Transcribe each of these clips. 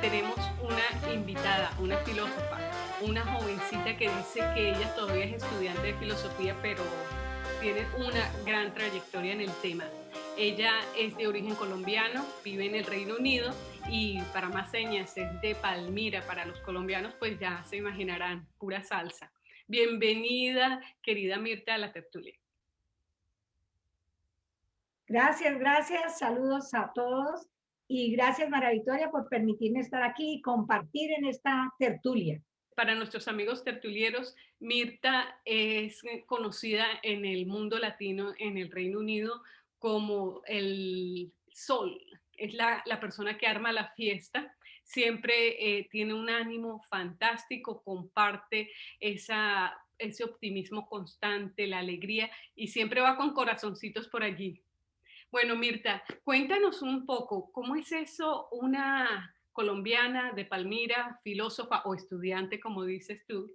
tenemos una invitada, una filósofa, una jovencita que dice que ella todavía es estudiante de filosofía, pero tiene una gran trayectoria en el tema. Ella es de origen colombiano, vive en el Reino Unido y para más señas es de Palmira. Para los colombianos, pues ya se imaginarán, pura salsa. Bienvenida, querida Mirta, a la tertulia. Gracias, gracias. Saludos a todos. Y gracias, María Victoria, por permitirme estar aquí y compartir en esta tertulia. Para nuestros amigos tertulieros, Mirta es conocida en el mundo latino, en el Reino Unido, como el sol. Es la persona que arma la fiesta. Siempre tiene un ánimo fantástico, comparte ese optimismo constante, la alegría, y siempre va con corazoncitos por allí. Bueno, Mirta, cuéntanos un poco, ¿cómo es eso una colombiana de Palmira, filósofa o estudiante, como dices tú,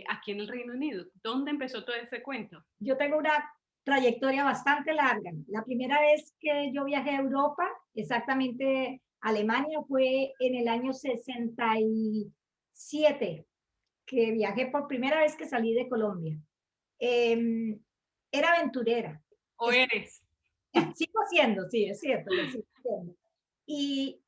aquí en el Reino Unido? ¿Dónde empezó todo ese cuento? Yo tengo una trayectoria bastante larga. La primera vez que yo viajé a Europa, exactamente a Alemania, fue en el año 67, que viajé por primera vez que salí de Colombia. Eh, Era aventurera. ¿O eres? Sigo siendo, sí, es cierto, lo sigo siendo. Y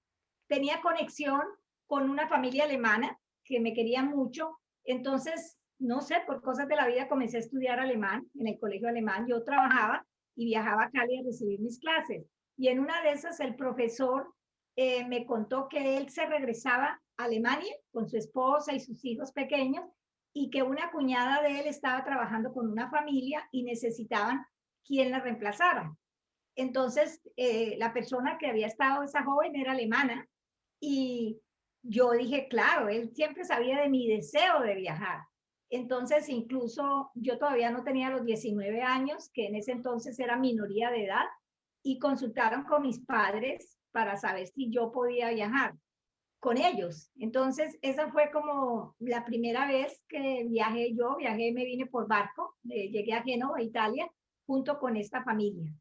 tenía conexión con una familia alemana que me quería mucho. Entonces, no sé, por cosas de la vida comencé a estudiar alemán en el colegio alemán. Yo trabajaba y viajaba a Cali a recibir mis clases. Y en una de esas el profesor me contó que él se regresaba a Alemania con su esposa y sus hijos pequeños y que una cuñada de él estaba trabajando con una familia y necesitaban quien la reemplazara. Entonces, la persona que había estado, esa joven, era alemana y yo dije, claro, él siempre sabía de mi deseo de viajar. Entonces, incluso yo todavía no tenía los 19 años, que en ese entonces era minoría de edad, y consultaron con mis padres para saber si yo podía viajar con ellos. Entonces, esa fue como la primera vez que viajé, me vine por barco, llegué a Génova, Italia, junto con esta familia.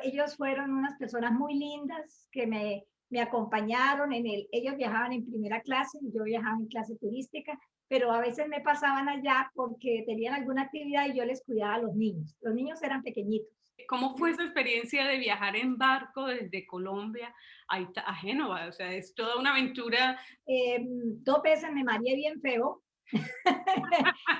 Ellos fueron unas personas muy lindas que me acompañaron ellos viajaban en primera clase, yo viajaba en clase turística, pero a veces me pasaban allá porque tenían alguna actividad y yo les cuidaba a los niños. Los niños eran pequeñitos. ¿Cómo fue esa experiencia de viajar en barco desde Colombia a Génova? O sea, es toda una aventura. Dos veces me mareé bien feo,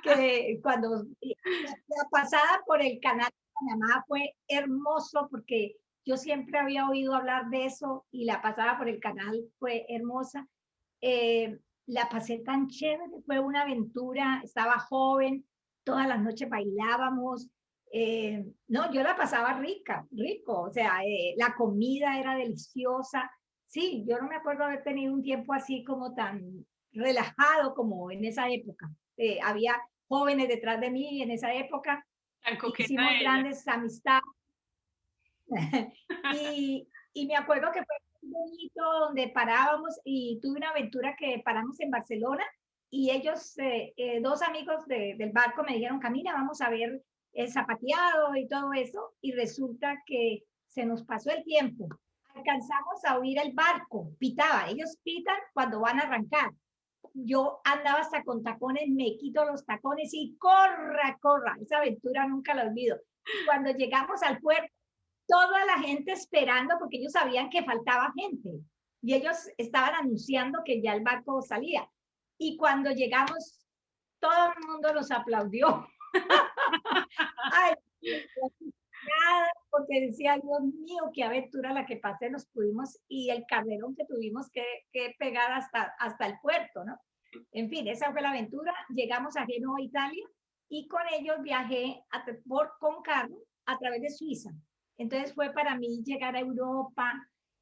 que cuando la pasada por el canal de Panamá fue hermoso porque yo siempre había oído hablar de eso y la pasada por el canal fue hermosa. La pasé tan chévere, fue una aventura, estaba joven, todas las noches bailábamos. No, yo la pasaba rico, o sea, la comida era deliciosa. Sí, yo no me acuerdo haber tenido un tiempo así como tan relajado como en esa época. Había jóvenes detrás de mí en esa época, Tan coqueta hicimos ella. grandes amistades y me acuerdo que fue muy bonito donde parábamos y tuve una aventura que paramos en Barcelona y ellos, dos amigos del barco me dijeron, Camila, vamos a ver el zapateado y todo eso y resulta que se nos pasó el tiempo. Alcanzamos a oír el barco, pitaba, ellos pitan cuando van a arrancar. Yo andaba hasta con tacones, me quito los tacones y corra, corra. Esa aventura nunca la olvido. Y cuando llegamos al puerto, toda la gente esperando porque ellos sabían que faltaba gente y ellos estaban anunciando que ya el barco salía. Y cuando llegamos, todo el mundo nos aplaudió. Ay, porque decía, Dios mío, qué aventura la que pasé, nos pudimos, y el carrerón que tuvimos que pegar hasta el puerto, ¿no? En fin, esa fue la aventura. Llegamos a Génova, Italia, y con ellos viajé con carro a través de Suiza. Entonces fue para mí llegar a Europa,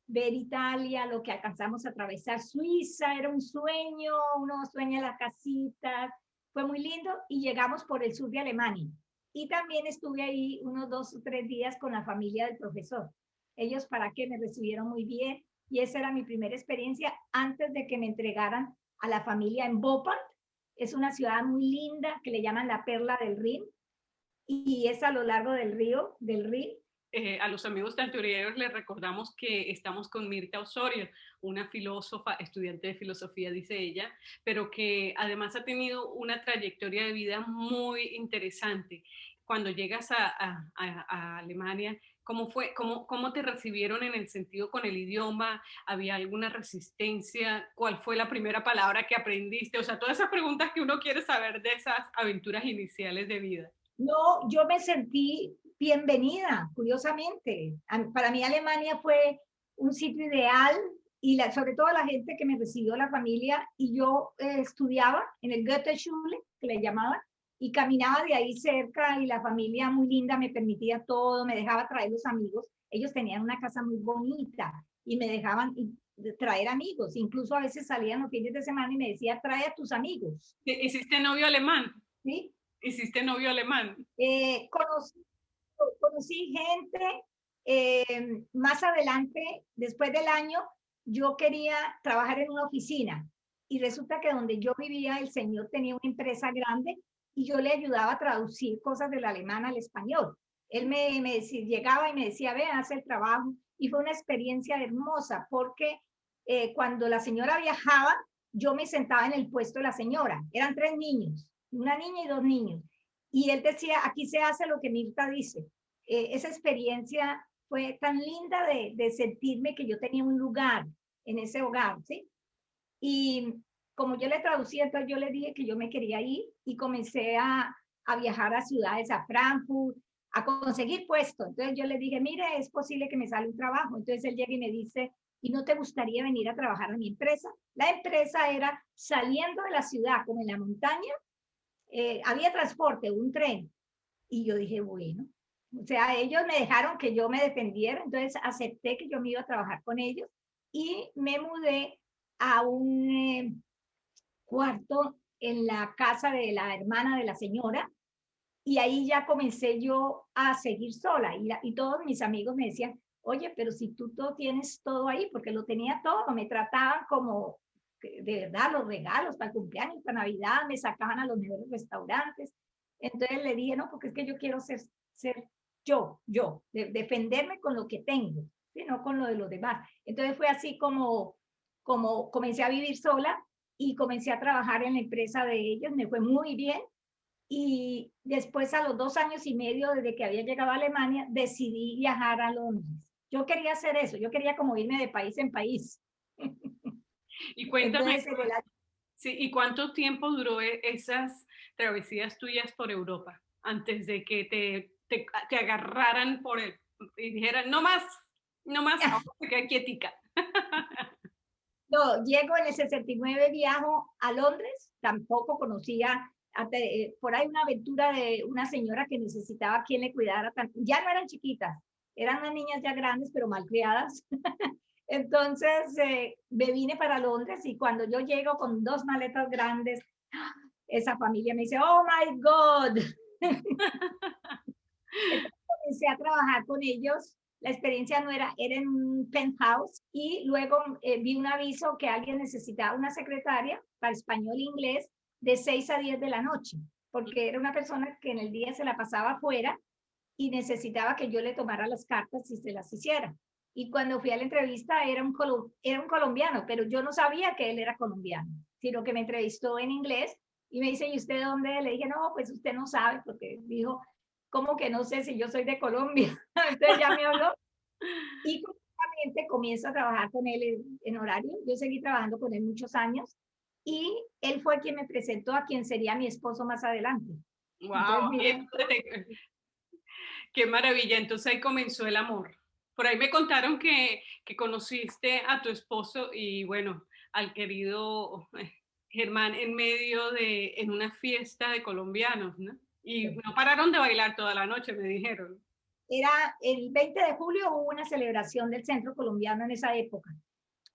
ver Italia, lo que alcanzamos a atravesar. Suiza era un sueño, uno sueña la casita, fue muy lindo y llegamos por el sur de Alemania. Y también estuve ahí unos 2 o 3 días con la familia del profesor. Ellos para qué me recibieron muy bien y esa era mi primera experiencia antes de que me entregaran a la familia en Bopant. Es una ciudad muy linda que le llaman la Perla del Rin y es a lo largo del río, del Rin. a los amigos tertulianos les recordamos que estamos con Mirta Osorio, una filósofa, estudiante de filosofía, dice ella, pero que además ha tenido una trayectoria de vida muy interesante. Cuando llegas a Alemania, ¿cómo fue? ¿Cómo te recibieron en el sentido con el idioma? ¿Había alguna resistencia? ¿Cuál fue la primera palabra que aprendiste? O sea, todas esas preguntas que uno quiere saber de esas aventuras iniciales de vida. No, yo me sentí bienvenida, curiosamente. Para mí Alemania fue un sitio ideal y sobre todo la gente que me recibió, la familia, y yo estudiaba en el Goethe-Schule, que le llamaban, y caminaba de ahí cerca y la familia muy linda me permitía todo, me dejaba traer los amigos. Ellos tenían una casa muy bonita y me dejaban traer amigos. Incluso a veces salían los fines de semana y me decía, trae a tus amigos. ¿Hiciste novio alemán? ¿Sí? ¿Hiciste novio alemán? Conocí conocí gente, más adelante, después del año, yo quería trabajar en una oficina y resulta que donde yo vivía el señor tenía una empresa grande y yo le ayudaba a traducir cosas del alemán al español. Él me decía, llegaba y me decía, ve, haz el trabajo y fue una experiencia hermosa porque cuando la señora viajaba, yo me sentaba en el puesto de la señora. Eran 3 niños, una niña y 2 niños. Y él decía, aquí se hace lo que Mirta dice. Esa experiencia fue tan linda de sentirme que yo tenía un lugar en ese hogar, ¿sí? Y como yo le traducía, entonces yo le dije que yo me quería ir y comencé a viajar a ciudades, a Frankfurt, a conseguir puesto. Entonces yo le dije, mire, es posible que me salga un trabajo. Entonces él llega y me dice, ¿y no te gustaría venir a trabajar a mi empresa? La empresa era saliendo de la ciudad, como en la montaña, había transporte, un tren. Y yo dije, bueno, o sea, ellos me dejaron que yo me defendiera, entonces acepté que yo me iba a trabajar con ellos y me mudé a un cuarto en la casa de la hermana de la señora y ahí ya comencé yo a seguir sola y todos mis amigos me decían, oye, pero si tú todo tienes todo ahí, porque lo tenía todo, me trataban como de verdad los regalos para el cumpleaños, para Navidad, me sacaban a los mejores restaurantes. Entonces le dije, no, porque es que yo quiero ser defenderme con lo que tengo, ¿sí? No con lo de los demás. Entonces fue así como comencé a vivir sola y comencé a trabajar en la empresa de ellos, me fue muy bien y después a los 2 años y medio desde que había llegado a Alemania, decidí viajar a Londres. Yo quería hacer eso, yo quería como irme de país en país. Y cuéntame, Entonces, en el año, sí, ¿y cuánto tiempo duró esas travesías tuyas por Europa antes de que te agarraran por el y dijeran, no más, ahora se queda quietica? no, llego en el 69, viajo a Londres, tampoco conocía, por ahí una aventura de una señora que necesitaba quien le cuidara, ya no eran chiquitas, eran unas niñas ya grandes, pero mal criadas. Entonces me vine para Londres y cuando yo llego con 2 maletas grandes, esa familia me dice, oh my God. Entonces comencé a trabajar con ellos. La experiencia no era en un penthouse y luego vi un aviso que alguien necesitaba una secretaria para español e inglés de 6 a 10 de la noche, porque era una persona que en el día se la pasaba afuera y necesitaba que yo le tomara las cartas y se las hiciera. Y cuando fui a la entrevista era un colombiano, pero yo no sabía que él era colombiano, sino que me entrevistó en inglés y me dice, ¿y usted de dónde? Le dije, no, pues usted no sabe, porque dijo, ¿cómo que no sé si yo soy de Colombia? Entonces ya me habló y justamente comienzo a trabajar con él en horario. Yo seguí trabajando con él muchos años y él fue quien me presentó a quien sería mi esposo más adelante. Entonces, Wow, mire, qué maravilla. Entonces ahí comenzó el amor. Por ahí me contaron que conociste a tu esposo y bueno, al querido Germán en una fiesta de colombianos, ¿no? Y no pararon de bailar toda la noche, me dijeron. era el 20 de julio hubo una celebración del Centro Colombiano en esa época.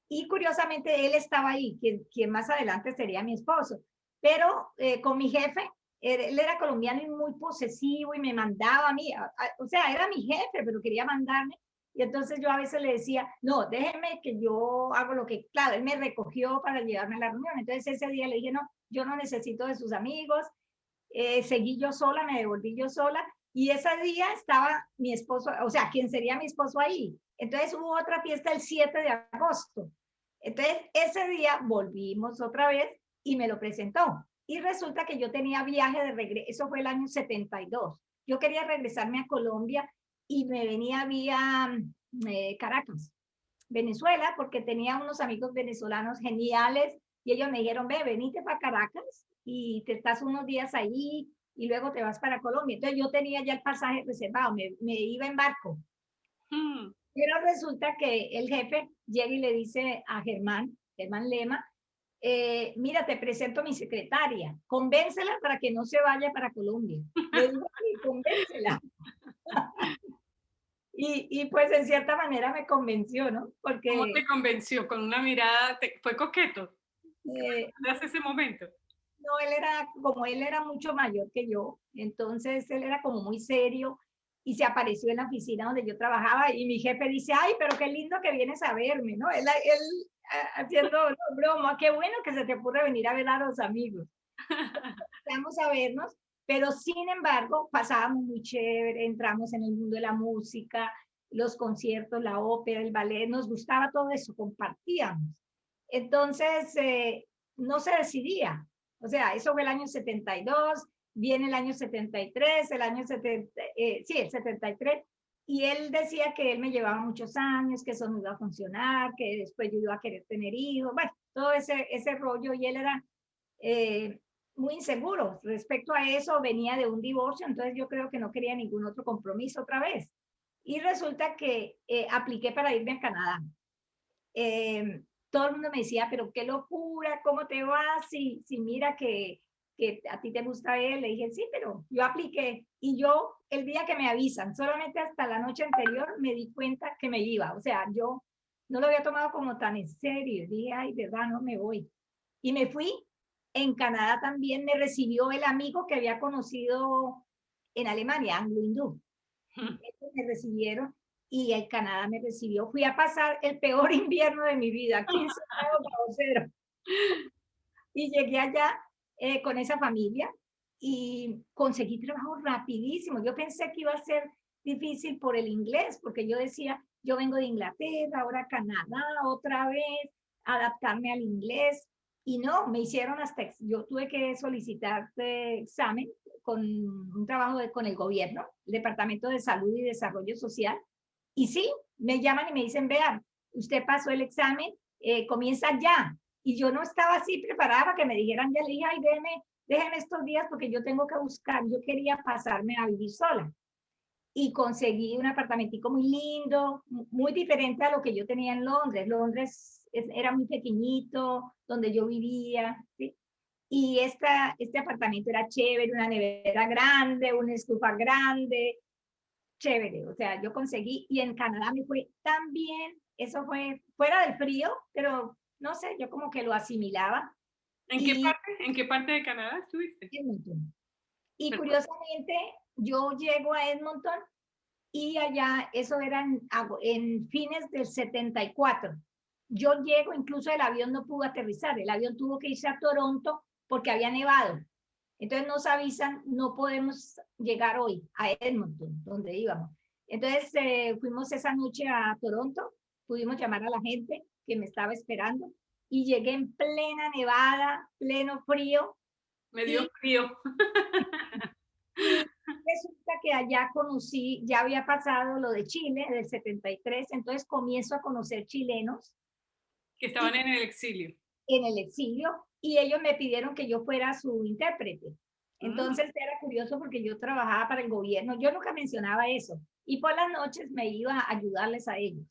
Y curiosamente él estaba ahí, quien más adelante sería mi esposo. Pero con mi jefe, él era colombiano y muy posesivo y me mandaba a mí, o sea, era mi jefe, pero quería mandarme. Y entonces yo a veces le decía, no, déjeme que yo hago lo que, claro, él me recogió para llevarme a la reunión. Entonces ese día le dije, no, yo no necesito de sus amigos, seguí yo sola, me devolví yo sola Y ese día estaba mi esposo, o sea, quien sería mi esposo ahí. Entonces hubo otra fiesta el 7 de agosto. Entonces ese día volvimos otra vez y me lo presentó. Y resulta que yo tenía viaje de regreso, eso fue el año 72. Yo quería regresarme a Colombia y me venía vía Caracas, Venezuela, porque tenía unos amigos venezolanos geniales y ellos me dijeron, ve, venite para Caracas y te estás unos días ahí y luego te vas para Colombia. Entonces yo tenía ya el pasaje reservado, me iba en barco. Mm. Pero resulta que el jefe llega y le dice a Germán Lema, mira, te presento a mi secretaria, convéncela para que no se vaya para Colombia. Le digo, sí, convéncela. Y pues en cierta manera me convenció, ¿no? ¿Cómo Porque te convenció? Con una mirada, fue coqueto. eh, ¿Recuerdas ese momento? no, como él era mucho mayor que yo, entonces él era como muy serio y se apareció en la oficina donde yo trabajaba y mi jefe dice, ay, pero qué lindo que vienes a verme, ¿no? Él haciendo no, broma, qué bueno que se te ocurre venir a ver a los amigos. Vamos a vernos, pero sin embargo pasábamos muy chévere, entramos en el mundo de la música, los conciertos, la ópera, el ballet, nos gustaba todo eso, compartíamos. Entonces, no se decidía. O sea, eso fue el año 72, viene el año 73, el año 70, sí, el 73, y él decía que él me llevaba muchos años, que eso no iba a funcionar, que después yo iba a querer tener hijos, bueno, todo ese rollo, y él era eh, muy inseguro respecto a eso, venía de un divorcio, entonces yo creo que no quería ningún otro compromiso otra vez. Y resulta que apliqué para irme a Canadá. Todo el mundo me decía, pero qué locura, ¿cómo te vas? Si mira que a ti te gusta él, le dije, sí, pero yo apliqué. Y yo, el día que me avisan, solamente hasta la noche anterior me di cuenta que me iba. O sea, yo no lo había tomado como tan en serio. Dije, ay, verdad, no me voy. Y me fui. En Canadá también me recibió el amigo que había conocido en Alemania, anglo-hindú. Ellos me recibieron y el Canadá me recibió. Fui a pasar el peor invierno de mi vida, 15 grados bajo cero. Y llegué allá con esa familia y conseguí trabajo rapidísimo. Yo pensé que iba a ser difícil por el inglés, porque yo decía, yo vengo de Inglaterra, ahora Canadá, otra vez, adaptarme al inglés. Y no, me hicieron hasta, yo tuve que solicitar examen con un trabajo con el gobierno, el Departamento de Salud y Desarrollo Social. Y sí, me llaman y me dicen, vean, usted pasó el examen, comienza ya. Y yo no estaba así preparada para que me dijeran, ya le dije, ay, déjeme estos días porque yo tengo que buscar, yo quería pasarme a vivir sola. Y conseguí un apartamentico muy lindo, muy diferente a lo que yo tenía en Londres. Londres era muy pequeñito, donde yo vivía, ¿sí? Y este apartamento era chévere, una nevera grande, una estufa grande, chévere. O sea, yo conseguí, y en Canadá me fue tan bien, eso fue fuera del frío, pero no sé, yo como que lo asimilaba. Y En qué parte de Canadá estuviste? Edmonton. Y Perdón. curiosamente, yo llego a Edmonton y allá, eso era en fines del 74. Yo llego, incluso el avión no pudo aterrizar, el avión tuvo que irse a Toronto porque había nevado. Entonces nos avisan, no podemos llegar hoy a Edmonton, donde íbamos. Entonces fuimos esa noche a Toronto, pudimos llamar a la gente que me estaba esperando y llegué en plena nevada, pleno frío Me dio y, frío. y resulta que allá conocí, ya había pasado lo de Chile del 73, entonces comienzo a conocer chilenos Que estaban y en el exilio. en el exilio y ellos me pidieron que yo fuera su intérprete. Mm. Entonces era curioso porque yo trabajaba para el gobierno, yo nunca mencionaba eso y por las noches me iba a ayudarles a ellos.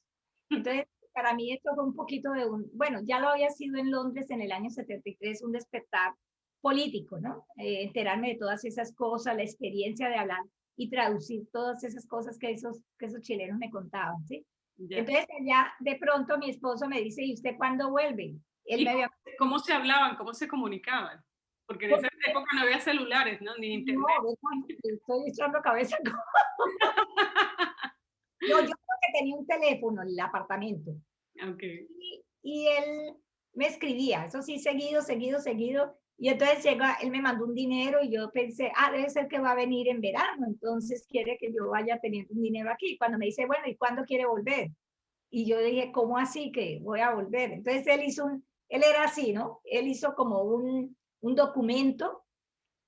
Entonces, para mí esto fue un poquito de bueno, ya lo había sido en Londres en el año 73, un despertar político, ¿no? Enterarme de todas esas cosas, la experiencia de hablar y traducir todas esas cosas que esos chilenos me contaban, ¿sí? Ya. Entonces, allá de pronto mi esposo me dice, ¿y usted cuándo vuelve? Él ¿Y me había cómo se hablaban? ¿Cómo se comunicaban? Porque en esa porque época no había celulares, ¿no? Ni no, internet. estoy echando cabeza. No, yo creo que tenía un teléfono en el apartamento. Ok. Y él me escribía, eso sí, seguido, seguido, seguido. Y entonces llega, él me mandó un dinero y yo pensé, debe ser que va a venir en verano, entonces quiere que yo vaya teniendo un dinero aquí. Cuando me dice, bueno, ¿y cuándo quiere volver? Y yo dije, ¿cómo así que voy a volver? Entonces él era así, ¿no? Él hizo como un documento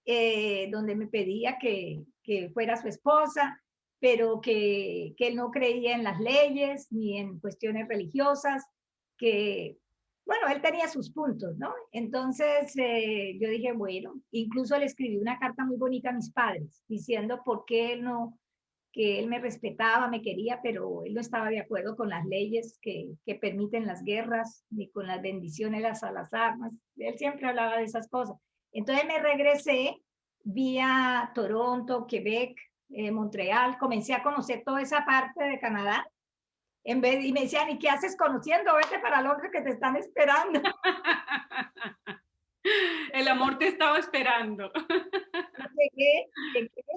donde me pedía que fuera su esposa, pero que él no creía en las leyes ni en cuestiones religiosas, que, bueno, él tenía sus puntos, ¿no? Entonces yo dije, bueno, incluso le escribí una carta muy bonita a mis padres, diciendo por qué él no, que él me respetaba, me quería, pero él no estaba de acuerdo con las leyes que permiten las guerras, ni con las bendiciones a las armas. Él siempre hablaba de esas cosas. Entonces me regresé vía Toronto, Quebec, Montreal, comencé a conocer toda esa parte de Canadá. Y me decían, ¿y qué haces conociendo? Vete para Londres que te están esperando. El amor te estaba esperando. Llegué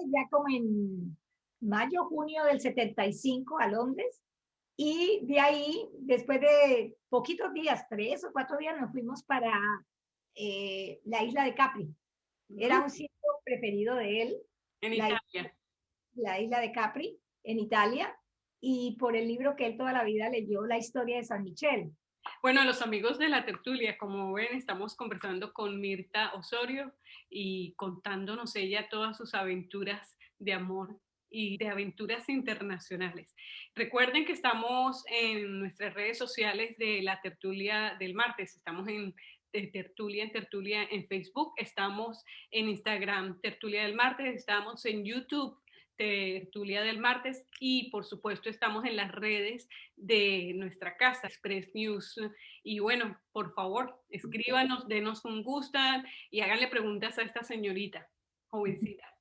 ya como en mayo, junio del 75 a Londres. Y de ahí, después de poquitos días, 3 o 4 días, nos fuimos para la isla de Capri. Era un sitio preferido de él, En la, Italia. la isla de Capri, en Italia, y por el libro que él toda la vida leyó, La historia de San Michel. Bueno, los amigos de la tertulia, como ven, estamos conversando con Mirta Osorio y contándonos ella todas sus aventuras de amor y de aventuras internacionales. Recuerden que estamos en nuestras redes sociales de la tertulia del martes. Estamos de tertulia en tertulia en Facebook, estamos en Instagram tertulia del martes, estamos en YouTube tertulia del martes y por supuesto estamos en las redes de nuestra casa, Express News. Y bueno, por favor, escríbanos, denos un gusto y háganle preguntas a esta señorita, jovencita.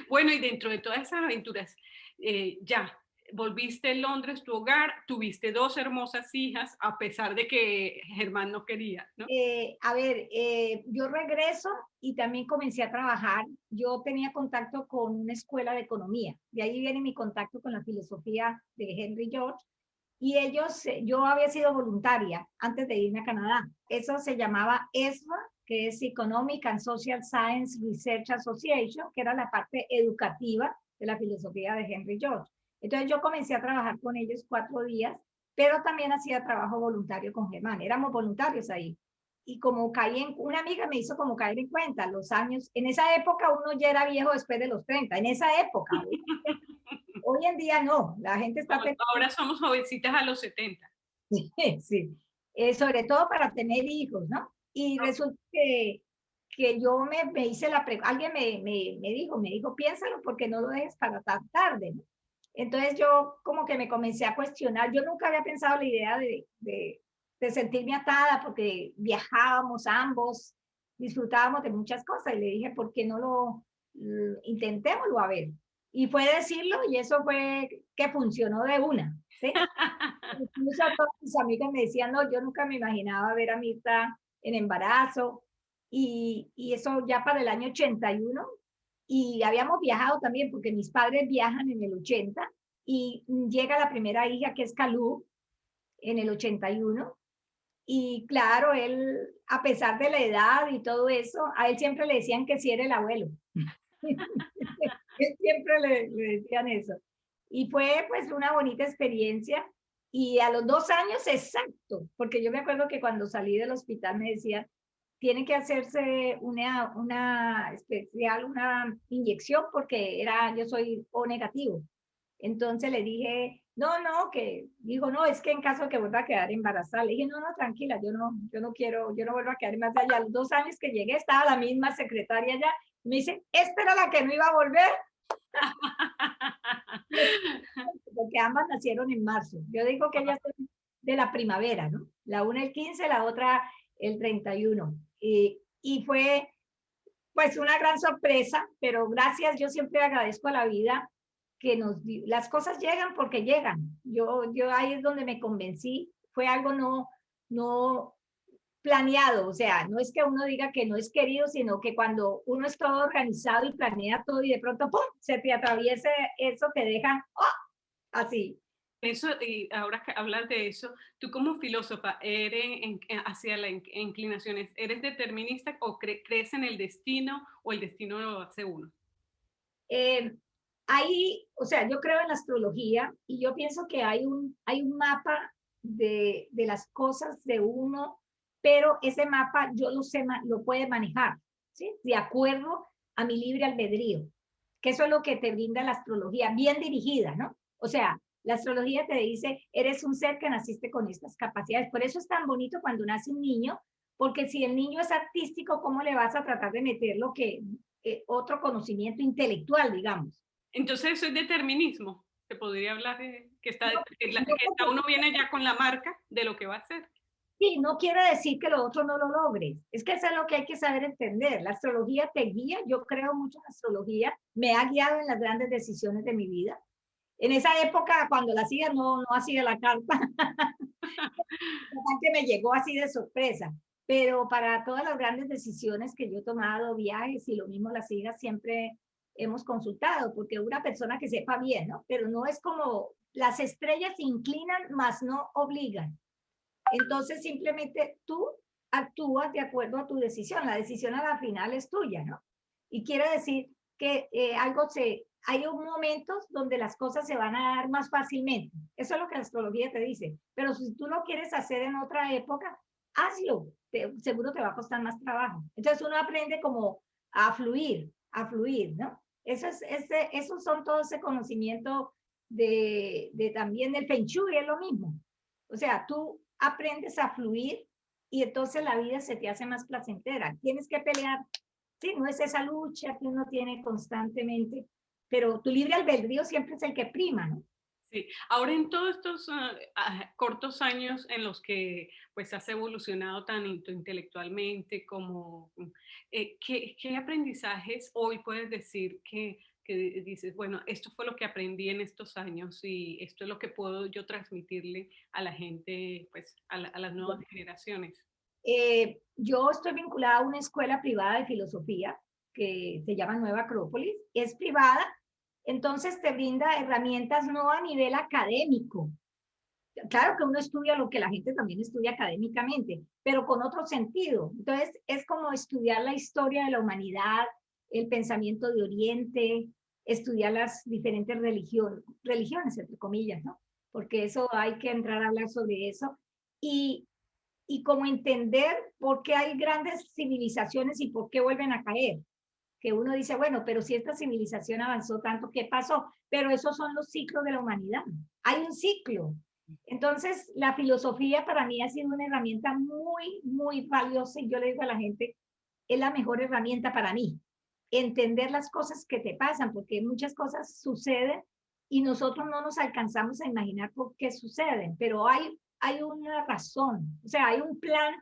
Bueno, y dentro de todas esas aventuras, ya, volviste a Londres, tu hogar, tuviste dos hermosas hijas, a pesar de que Germán no quería, ¿no? A ver, yo regreso y también comencé a trabajar. Yo tenía contacto con una escuela de economía. De ahí viene mi contacto con la filosofía de Henry George. Y ellos, yo había sido voluntaria antes de irme a Canadá. Eso se llamaba ESRA, que es Economic and Social Science Research Association, que era la parte educativa de la filosofía de Henry George. Entonces yo comencé a trabajar con ellos 4 días, pero también hacía trabajo voluntario con Germán. Éramos voluntarios ahí. Y como caí en, una amiga me hizo como caer en cuenta los años, en esa época uno ya era viejo después de los 30, en esa época, hoy en día no, la gente está Ahora somos jovencitas a los 70. sí, sobre todo para tener hijos, ¿no? Y resulta que yo me hice la pregunta, alguien me dijo, piénsalo porque no lo dejes para tan tarde, ¿no? Entonces yo como que me comencé a cuestionar, yo nunca había pensado la idea de sentirme atada porque viajábamos ambos, disfrutábamos de muchas cosas y le dije, ¿por qué no intentémoslo a ver? Y fue decirlo y eso fue que funcionó de una, ¿sí? Incluso a todas mis amigas me decían, no, yo nunca me imaginaba ver a Mirta en embarazo. Y eso ya para el año 81. Y habíamos viajado también, porque mis padres viajan en el 80. Y llega la primera hija, que es Calú, en el 81. Y claro, él, a pesar de la edad y todo eso, a él siempre le decían que sí era el abuelo. Él siempre le decían eso. Y fue pues una bonita experiencia. Y a los 2 años exacto, porque yo me acuerdo que cuando salí del hospital me decían, tiene que hacerse una especial, una inyección porque yo soy O negativo. Entonces le dije, no, no, que dijo, no, es que en caso de que vuelva a quedar embarazada, le dije, no, no, tranquila, yo no quiero, yo no vuelvo a quedar más allá. A los 2 años que llegué estaba la misma secretaria ya, me dice, esta era la que no iba a volver, porque ambas nacieron en marzo. Yo digo que ellas son de la primavera, ¿no? La una el 15, la otra el 31. Y fue pues una gran sorpresa, pero gracias, yo siempre agradezco a la vida que las cosas llegan porque llegan. Yo ahí es donde me convencí, fue algo no planeado, o sea, no es que uno diga que no es querido, sino que cuando uno es todo organizado y planea todo y de pronto, ¡pum!, se te atraviesa eso, te deja así. Eso, y ahora que hablas de eso, tú como filósofa, hacia las inclinaciones, ¿eres determinista o crees en el destino o el destino lo hace uno? Eh, o sea, yo creo en la astrología y yo pienso que hay un mapa de las cosas de uno, pero ese mapa yo lo puede manejar, ¿sí? De acuerdo a mi libre albedrío, que eso es lo que te brinda la astrología, bien dirigida, ¿no? O sea, la astrología te dice, eres un ser que naciste con estas capacidades. Por eso es tan bonito cuando nace un niño, porque si el niño es artístico, ¿cómo le vas a tratar de meter lo que otro conocimiento intelectual, digamos? Entonces eso es determinismo. Se podría hablar de No, que uno viene ya con la marca de lo que va a hacer. sí, no quiere decir que lo otro no lo logres. Es que eso es lo que hay que saber entender. La astrología te guía. Yo creo mucho en la astrología. Me ha guiado en las grandes decisiones de mi vida. En esa época, cuando la hacía, no hacía la carta, que me llegó así de sorpresa. Pero para todas las grandes decisiones que yo he tomado, viajes y lo mismo las hijas, siempre hemos consultado, porque una persona que sepa bien, ¿no? Pero no es como las estrellas inclinan, más no obligan. Entonces simplemente tú actúas de acuerdo a tu decisión. La decisión a la final es tuya, ¿no? Y quiere decir que hay momentos donde las cosas se van a dar más fácilmente. Eso es lo que la astrología te dice. Pero si tú lo quieres hacer en otra época, hazlo. Seguro te va a costar más trabajo. Entonces uno aprende como a fluir, ¿no? Esos son todo ese conocimiento también del Feng Shui, es lo mismo. O sea, tú aprendes a fluir y entonces la vida se te hace más placentera. Tienes que pelear, sí, no es esa lucha que uno tiene constantemente, pero tu libre albedrío siempre es el que prima, ¿no? Sí. Ahora en todos estos cortos años en los que pues has evolucionado tanto intelectualmente como, ¿qué aprendizajes hoy puedes decir que dices, bueno, esto fue lo que aprendí en estos años y esto es lo que puedo yo transmitirle a la gente, pues a las nuevas generaciones? Yo estoy vinculada a una escuela privada de filosofía que se llama Nueva Acrópolis. Es privada, entonces te brinda herramientas no a nivel académico. Claro que uno estudia lo que la gente también estudia académicamente, pero con otro sentido. Entonces, es como estudiar la historia de la humanidad, el pensamiento de Oriente, estudiar las diferentes religiones, entre comillas, ¿no? Porque eso hay que entrar a hablar sobre eso. Y como entender por qué hay grandes civilizaciones y por qué vuelven a caer. Que uno dice, bueno, pero si esta civilización avanzó tanto, ¿qué pasó? Pero esos son los ciclos de la humanidad. Hay un ciclo. Entonces, la filosofía para mí ha sido una herramienta muy valiosa y yo le digo a la gente, es la mejor herramienta para mí. Entender las cosas que te pasan, porque muchas cosas suceden y nosotros no nos alcanzamos a imaginar por qué suceden, pero hay una razón, o sea, hay un plan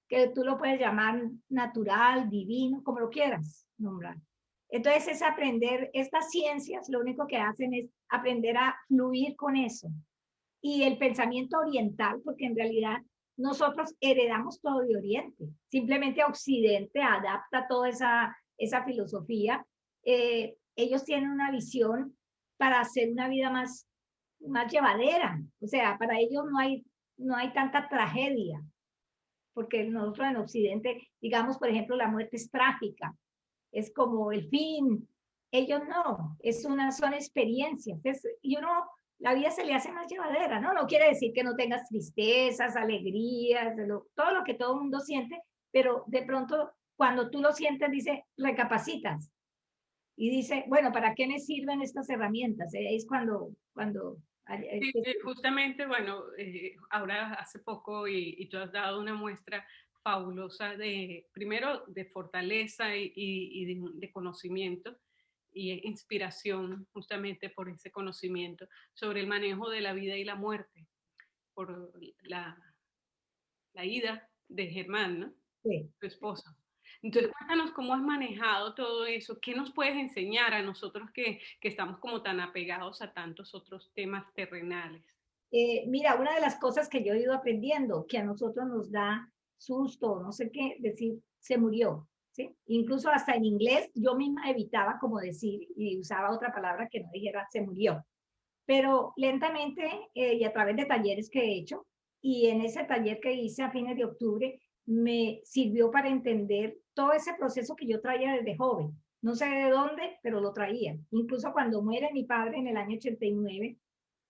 que tú lo puedes llamar natural, divino, como lo quieras nombrar. Entonces es aprender, estas ciencias lo único que hacen es aprender a fluir con eso. Y el pensamiento oriental, porque en realidad nosotros heredamos todo de Oriente, simplemente Occidente adapta toda esa filosofía. Ellos tienen una visión para hacer una vida más llevadera, o sea, para ellos no hay tanta tragedia, porque nosotros en Occidente, digamos, por ejemplo, la muerte es trágica, es como el fin. Ellos no, son experiencias. Y uno, la vida se le hace más llevadera, ¿no? No quiere decir que no tengas tristezas, alegrías, todo lo que todo el mundo siente, pero de pronto cuando tú lo sientes, dice, recapacitas y dice, bueno, ¿para qué me sirven estas herramientas? Es cuando Sí, justamente, bueno, ahora hace poco y tú has dado una muestra fabulosa de, primero, de fortaleza y de conocimiento y inspiración justamente por ese conocimiento sobre el manejo de la vida y la muerte, por la, la ida de Germán, ¿no? sí, Tu esposo. Entonces, cuéntanos cómo has manejado todo eso, qué nos puedes enseñar a nosotros que estamos como tan apegados a tantos otros temas terrenales. mira, una de las cosas que yo he ido aprendiendo, que a nosotros nos da susto, no sé qué, decir, se murió, ¿sí? Incluso hasta en inglés yo misma evitaba como decir y usaba otra palabra que no dijera, se murió. pero lentamente y a través de talleres que he hecho, y en ese taller que hice a fines de octubre, me sirvió para entender todo ese proceso que yo traía desde joven. No sé de dónde, pero lo traía. Incluso cuando muere mi padre en el año 89,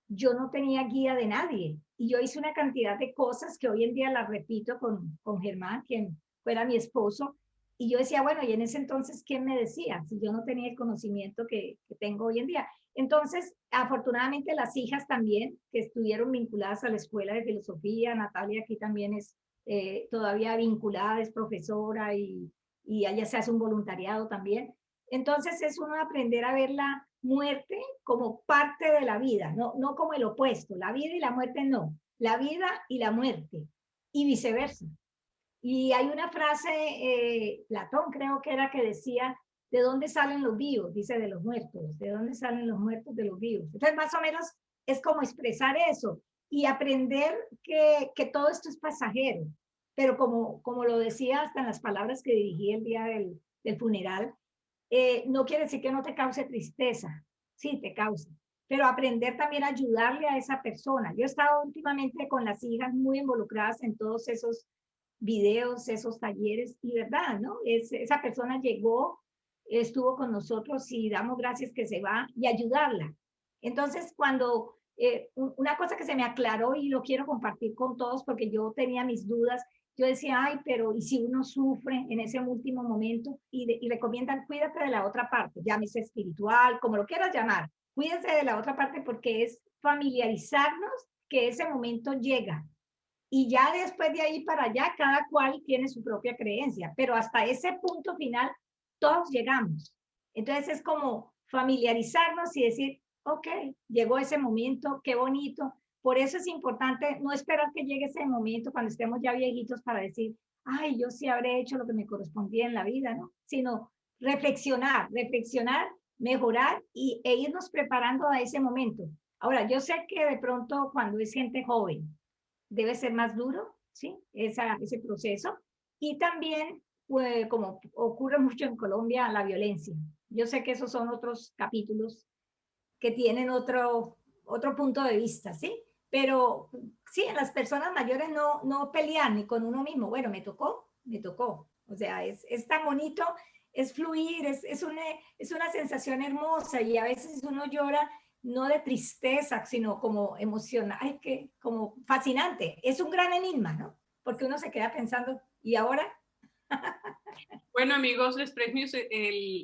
yo no tenía guía de nadie. Y yo hice una cantidad de cosas que hoy en día las repito con Germán, quien fuera mi esposo. Y yo decía, bueno, y en ese entonces, ¿quién me decía? Si yo no tenía el conocimiento que tengo hoy en día. Entonces, afortunadamente las hijas también, que estuvieron vinculadas a la escuela de filosofía, Natalia aquí también es todavía vinculada, es profesora y allá se hace un voluntariado también. Entonces es uno aprender a ver la muerte como parte de la vida, no como el opuesto, la vida y la muerte no, la vida y la muerte, y viceversa. Y hay una frase, Platón creo que era que decía, ¿de dónde salen los vivos? Dice, de los muertos. ¿De dónde salen los muertos? De los vivos. Entonces, más o menos es como expresar eso y aprender que todo esto es pasajero. Pero como lo decía hasta en las palabras que dirigí el día del funeral, no quiere decir que no te cause tristeza. Sí, te causa. Pero aprender también a ayudarle a esa persona. Yo he estado últimamente con las hijas muy involucradas en todos esos videos, esos talleres, y verdad, ¿no? Esa persona llegó, estuvo con nosotros y damos gracias que se va y ayudarla. Entonces, cuando una cosa que se me aclaró y lo quiero compartir con todos porque yo tenía mis dudas, yo decía, ay, pero ¿y si uno sufre en ese último momento? Y recomiendan, cuídate de la otra parte, llámese espiritual, como lo quieras llamar, cuídese de la otra parte porque es familiarizarnos que ese momento llega y ya después de ahí para allá, cada cual tiene su propia creencia, pero hasta ese punto final, todos llegamos. Entonces es como familiarizarnos y decir, ok, llegó ese momento, qué bonito. Por eso es importante no esperar que llegue ese momento cuando estemos ya viejitos para decir, ay, yo sí habré hecho lo que me correspondía en la vida, ¿no? Sino reflexionar, mejorar e irnos preparando a ese momento. Ahora, yo sé que de pronto cuando es gente joven, debe ser más duro, ¿sí? Ese proceso. Y también, pues, como ocurre mucho en Colombia, la violencia. Yo sé que esos son otros capítulos que tienen otro punto de vista, ¿sí? Pero sí, en las personas mayores no pelean ni con uno mismo. Bueno, me tocó. O sea, es tan bonito, es fluir, es una sensación hermosa y a veces uno llora no de tristeza, sino como emocional, ay, que, como fascinante. Es un gran enigma, ¿no? Porque uno se queda pensando, ¿y ahora? Bueno, amigos de Express News,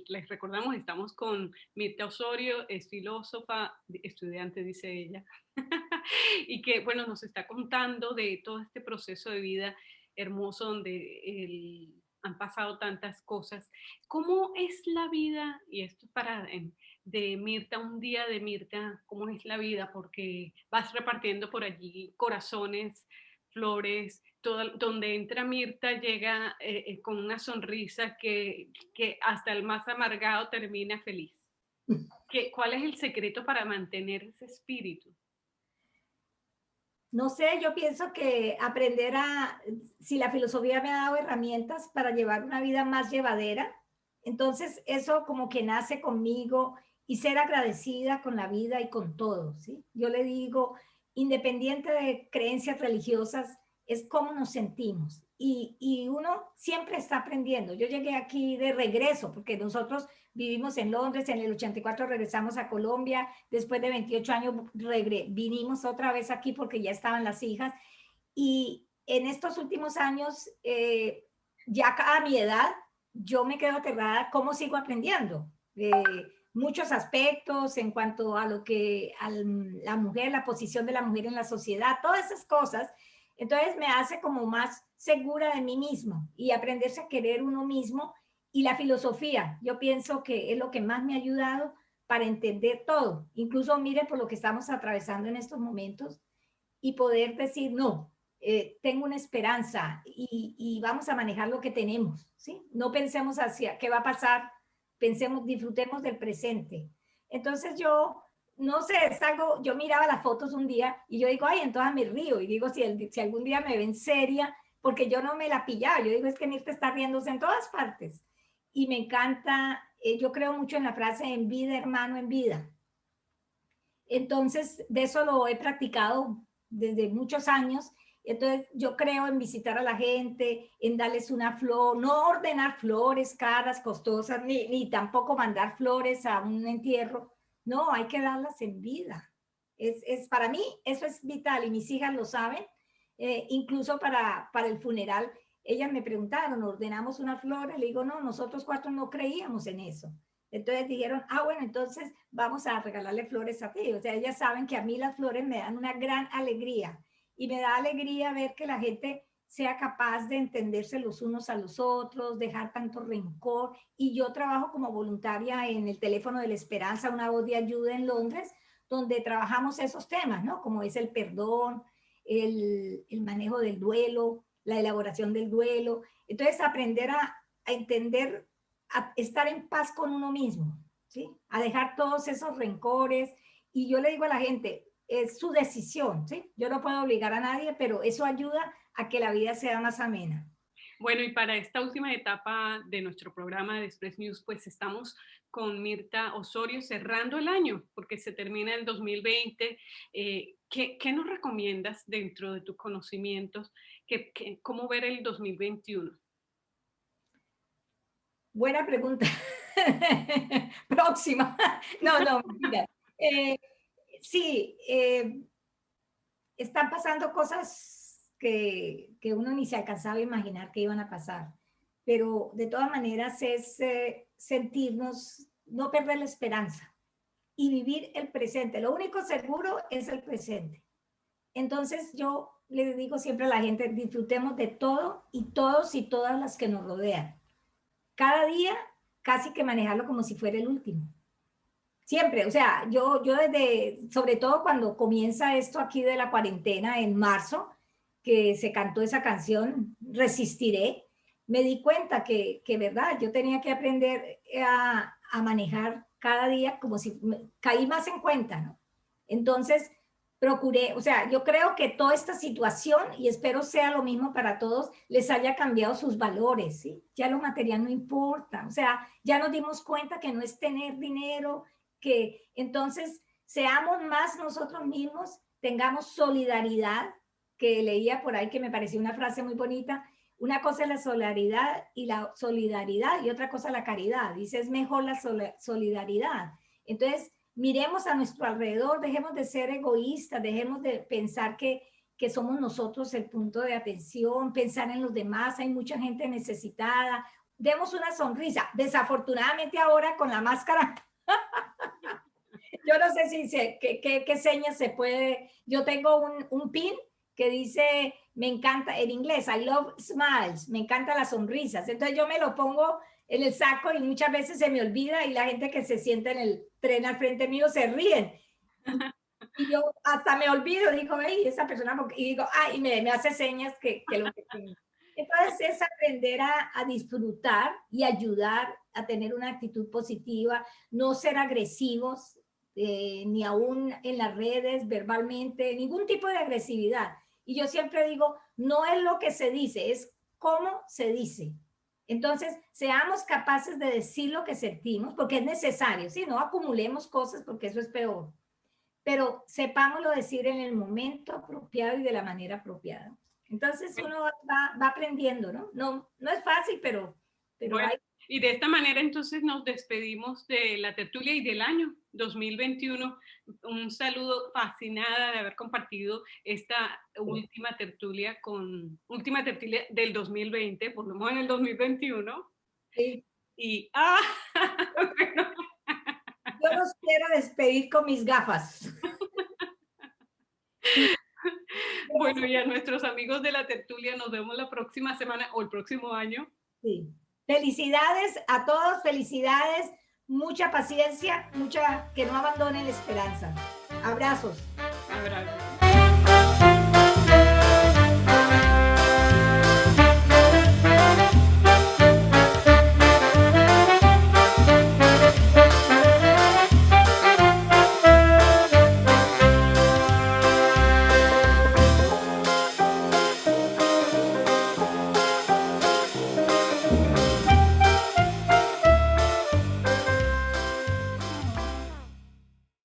les recordamos, estamos con Mirta Osorio, es filósofa, estudiante, dice ella, y que, bueno, nos está contando de todo este proceso de vida hermoso donde han pasado tantas cosas. ¿Cómo es la vida? Y esto es para de Mirta, un día de Mirta, ¿cómo es la vida? Porque vas repartiendo por allí corazones, flores, donde entra Mirta llega con una sonrisa que hasta el más amargado termina feliz. ¿Cuál es el secreto para mantener ese espíritu? No sé, yo pienso que si la filosofía me ha dado herramientas para llevar una vida más llevadera, entonces eso como que nace conmigo y ser agradecida con la vida y con todo, ¿sí? Yo le digo, independiente de creencias religiosas, es cómo nos sentimos y uno siempre está aprendiendo. Yo llegué aquí de regreso porque nosotros vivimos en Londres, en el 84 regresamos a Colombia, después de 28 años vinimos otra vez aquí porque ya estaban las hijas y en estos últimos años, ya a mi edad, yo me quedo aterrada cómo sigo aprendiendo. Muchos aspectos en cuanto a lo que a la mujer, la posición de la mujer en la sociedad, todas esas cosas. Entonces me hace como más segura de mí mismo y aprenderse a querer uno mismo. Y la filosofía, yo pienso que es lo que más me ha ayudado para entender todo. Incluso mire por lo que estamos atravesando en estos momentos y poder decir, no, tengo una esperanza y vamos a manejar lo que tenemos, ¿sí? No pensemos hacia qué va a pasar, pensemos, disfrutemos del presente. Entonces yo, no sé, es algo, yo miraba las fotos un día y yo digo, ay, entonces me río y digo, si algún día me ven seria, porque yo no me la pillaba, yo digo, es que Mirta está riéndose en todas partes. Y me encanta, yo creo mucho en la frase en vida, hermano, en vida. Entonces, de eso lo he practicado desde muchos años. Entonces, yo creo en visitar a la gente, en darles una flor, no ordenar flores caras, costosas, ni tampoco mandar flores a un entierro. No, hay que darlas en vida. Para mí, eso es vital y mis hijas lo saben. Incluso para el funeral, ellas me preguntaron, ¿ordenamos una flor? Le digo, no, nosotros cuatro no creíamos en eso. Entonces dijeron, bueno, entonces vamos a regalarle flores a ti. O sea, ellas saben que a mí las flores me dan una gran alegría y me da alegría ver que la gente sea capaz de entenderse los unos a los otros, dejar tanto rencor. Y yo trabajo como voluntaria en el Teléfono de la Esperanza, una voz de ayuda en Londres, donde trabajamos esos temas, ¿no? Como es el perdón, el manejo del duelo, la elaboración del duelo. Entonces, aprender a entender, a estar en paz con uno mismo, ¿sí? A dejar todos esos rencores. Y yo le digo a la gente, es su decisión, ¿sí? Yo no puedo obligar a nadie, pero eso ayuda a que la vida sea más amena. Bueno, y para esta última etapa de nuestro programa de Express News, pues estamos con Mirta Osorio cerrando el año, porque se termina el 2020. ¿Qué nos recomiendas dentro de tus conocimientos? ¿Cómo ver el 2021? Buena pregunta. Próxima. No, mira. Sí, están pasando cosas que uno ni se alcanzaba a imaginar que iban a pasar, pero de todas maneras es sentirnos, no perder la esperanza y vivir el presente. Lo único seguro es el presente. Entonces yo le digo siempre a la gente, disfrutemos de todo y todos y todas las que nos rodean. Cada día casi que manejarlo como si fuera el último. Siempre, o sea, yo desde, sobre todo cuando comienza esto aquí de la cuarentena en marzo, que se cantó esa canción, Resistiré, me di cuenta verdad, yo tenía que aprender a manejar cada día como si caí más en cuenta, ¿no? Entonces, procuré, o sea, yo creo que toda esta situación, y espero sea lo mismo para todos, les haya cambiado sus valores, ¿sí? Ya lo material no importa, o sea, ya nos dimos cuenta que no es tener dinero, que entonces seamos más nosotros mismos, tengamos solidaridad, que leía por ahí que me pareció una frase muy bonita. Una cosa es la solidaridad y otra cosa la caridad. Dice, es mejor la solidaridad. Entonces, miremos a nuestro alrededor, dejemos de ser egoístas, dejemos de pensar que somos nosotros el punto de atención, pensar en los demás, hay mucha gente necesitada, demos una sonrisa. Desafortunadamente ahora con la máscara yo no sé si qué señas se puede. Yo tengo un pin que dice, me encanta, en inglés, I love smiles, me encantan las sonrisas. Entonces yo me lo pongo en el saco y muchas veces se me olvida y la gente que se sienta en el tren al frente mío se ríen. Y yo hasta me olvido, digo, hey, esa persona, y digo, y me hace señas que lo que tiene. Entonces es aprender a disfrutar y ayudar a tener una actitud positiva, no ser agresivos, ni aún en las redes, verbalmente, ningún tipo de agresividad. Y yo siempre digo, no es lo que se dice, es cómo se dice. Entonces, seamos capaces de decir lo que sentimos, porque es necesario, ¿sí? No acumulemos cosas porque eso es peor. Pero sepámoslo decir en el momento apropiado y de la manera apropiada. Entonces uno va aprendiendo, ¿no? No es fácil, pero Bueno, hay. y de esta manera entonces nos despedimos de la tertulia y del año 2021. Un saludo, fascinada de haber compartido esta última tertulia del 2020, por lo menos en el 2021. Sí. Y, bueno. Yo los quiero despedir con mis gafas. Bueno, y a nuestros amigos de la tertulia nos vemos la próxima semana o el próximo año. Sí. Felicidades a todos, felicidades, mucha paciencia, que no abandonen la esperanza. Abrazos. Abrazos.